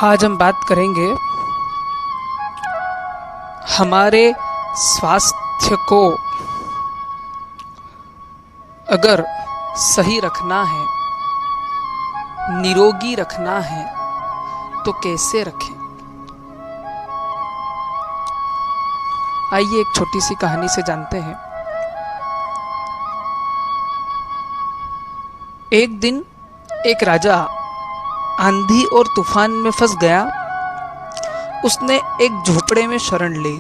आज हम बात करेंगे हमारे स्वास्थ्य को अगर सही रखना है, निरोगी रखना है तो कैसे रखें। आइए एक छोटी सी कहानी से जानते हैं। एक दिन एक राजा आंधी और तूफान में फंस गया। उसने एक झोपड़े में शरण ली।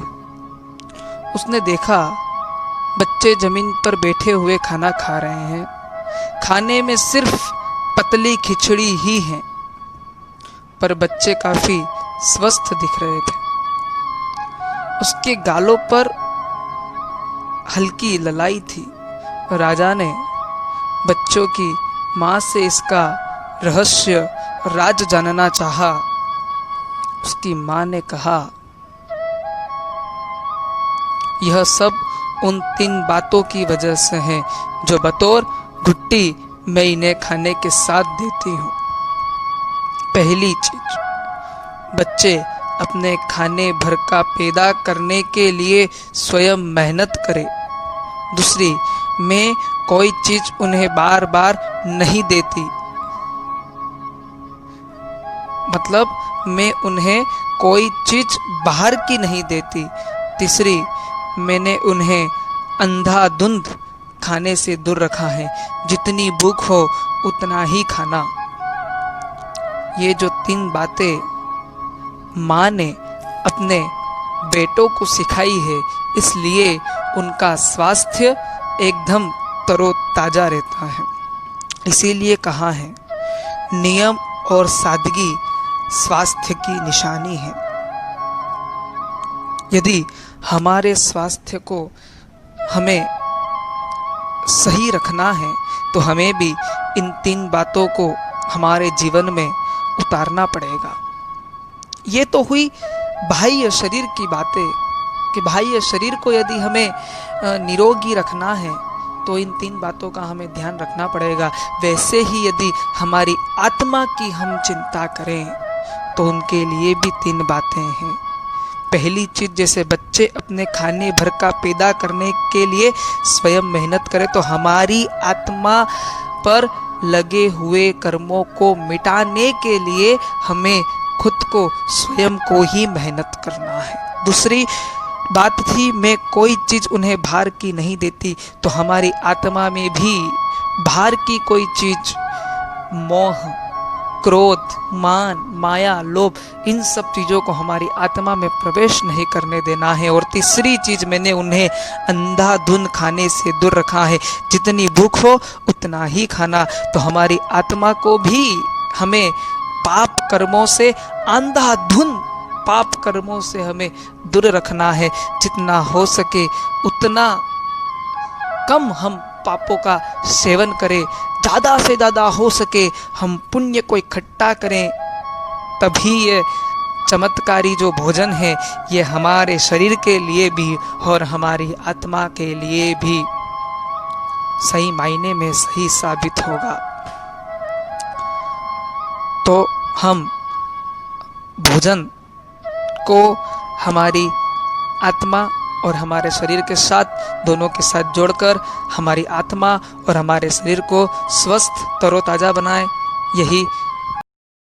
उसने देखा बच्चे जमीन पर बैठे हुए खाना खा रहे हैं। खाने में सिर्फ पतली खिचड़ी ही है, पर बच्चे काफी स्वस्थ दिख रहे थे। उसके गालों पर हल्की ललाई थी। राजा ने बच्चों की मां से इसका रहस्य राज जानना चाहा। उसकी मां ने कहा, यह सब उन 3 बातों की वजह से है जो बतौर घुट्टी मैं इन्हें खाने के साथ देती हूँ। पहली चीज, बच्चे अपने खाने भर का पैदा करने के लिए स्वयं मेहनत करें। दूसरी, मैं कोई चीज उन्हें बार बार नहीं देती, मतलब मैं उन्हें कोई चीज बाहर की नहीं देती। तीसरी, मैंने उन्हें अंधाधुंध खाने से दूर रखा है। जितनी भूख हो उतना ही खाना। ये जो 3 बातें माँ ने अपने बेटों को सिखाई है, इसलिए उनका स्वास्थ्य एकदम तरोताजा रहता है। इसीलिए कहा है, नियम और सादगी स्वास्थ्य की निशानी है। यदि हमारे स्वास्थ्य को हमें सही रखना है तो हमें भी इन 3 बातों को हमारे जीवन में उतारना पड़ेगा। ये तो हुई बाह्य शरीर की बातें कि बाह्य शरीर को यदि हमें निरोगी रखना है तो इन 3 बातों का हमें ध्यान रखना पड़ेगा। वैसे ही यदि हमारी आत्मा की हम चिंता करें तो उनके लिए भी 3 बातें हैं। पहली चीज, जैसे बच्चे अपने खाने भर का पैदा करने के लिए स्वयं मेहनत करें, तो हमारी आत्मा पर लगे हुए कर्मों को मिटाने के लिए हमें खुद को स्वयं को ही मेहनत करना है। दूसरी बात थी, मैं कोई चीज उन्हें बाहर की नहीं देती, तो हमारी आत्मा में भी बाहर की कोई चीज, मोह, क्रोध, मान, माया, लोभ, इन सब चीजों को हमारी आत्मा में प्रवेश नहीं करने देना है। और तीसरी चीज, मैंने उन्हें अंधाधुंध खाने से दूर रखा है। जितनी भूख हो उतना ही खाना। तो हमारी आत्मा को भी हमें पाप कर्मों से, अंधाधुंध पाप कर्मों से हमें दूर रखना है। जितना हो सके उतना कम हम पापों का सेवन करें। ज्यादा से ज्यादा हो सके हम पुण्य को इकट्ठा करें। तभी ये चमत्कारी जो भोजन है ये हमारे शरीर के लिए भी और हमारी आत्मा के लिए भी सही मायने में सही साबित होगा। तो हम भोजन को हमारी आत्मा और हमारे शरीर के साथ, दोनों के साथ जोड़कर हमारी आत्मा और हमारे शरीर को स्वस्थ तरोताजा बनाएं। यही